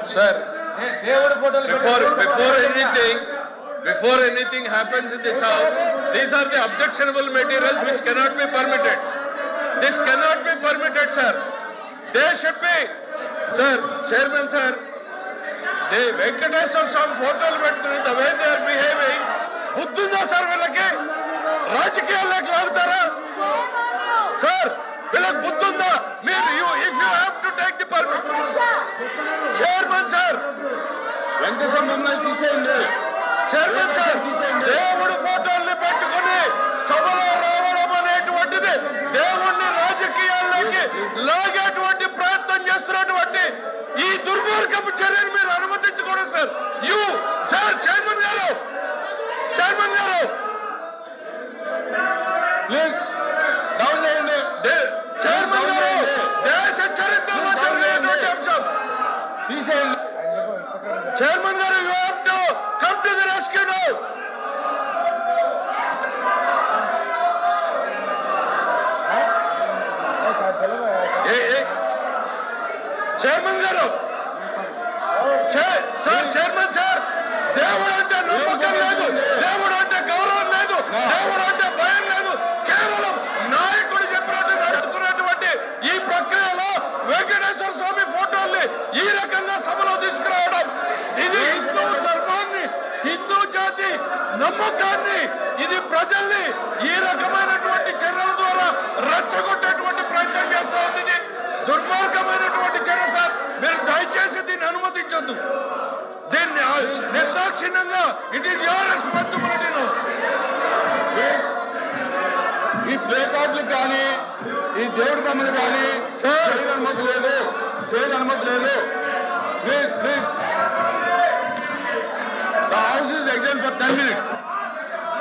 Sir, before anything happens in this house, these are the objectionable materials which cannot be permitted. This cannot be permitted, sir. They should be, sir, Chairman, sir. The Venkateswara Swami photos పెట్టుకుని the way they are behaving, బుద్ధుందా sir వీళ్ళకి? రాజకీయాల్లోకి లాగుతారా? Sir వీళ్ళకి బుద్ధుందా? మీరు if you have to take the permit, chairman sir, Venkateswara తీసేయండి. Chairman sir, దేవుడు ఫోటోల్ని పెట్టుకుని సభలో రావడం అనేటువంటిది దేవుణ్ణి రాజకీయాల్లోకి లాగేటువంటి ప్రయత్నం చేస్తున్నటువంటి ఈ దుర్మార్గపు చర్యను మీరు అనుమతించకూడదు సార్. సార్ చైర్మన్ గారు, ప్లీజ్ డౌన్ చేయండి. చైర్మన్ గారు, దేశ చరిత్రలో జరిగినటువంటి అంశం తీసేయండి. చైర్మన్ గారు, you have to come to the rescue now. Chairman గారు, సార్ చైర్మన్ సార్, దేవుడు అంటే నమ్మకం లేదు, దేవుడు అంటే గౌరవం లేదు, దేవుడు అంటే భయం లేదు. కేవలం నాయకుడు చెప్పినట్టు నడుచుకున్నటువంటి ఈ ప్రక్రియలో వెంకటేశ్వర స్వామి ఫోటోల్ని ఈ రకంగా సభలో తీసుకురావడం, ఇది హిందూ ధర్మాన్ని, హిందూ జాతి నమ్మకాన్ని, ఇది ప్రజల్ని ఈ రకమైనటువంటి చర్యల ద్వారా రెచ్చగొట్టేటువంటి ప్రయత్నం చేస్తూ ఉంది. ఇది దుర్మార్గమైనటువంటి చర్య సార్. మీరు దయచేసి దీన్ని అనుమతించొద్దు. దీన్ని నిర్దాక్షిణ్యంగా ఇట్ ఈస్ యువర్ రెస్పాన్సిబిలిటీ. ఈ ప్లే కార్డులు కానీ ఈ దేవుడి బొమ్మలు కానీ చేయని అనుమతి లేదు, please the house is exam for 10 minutes.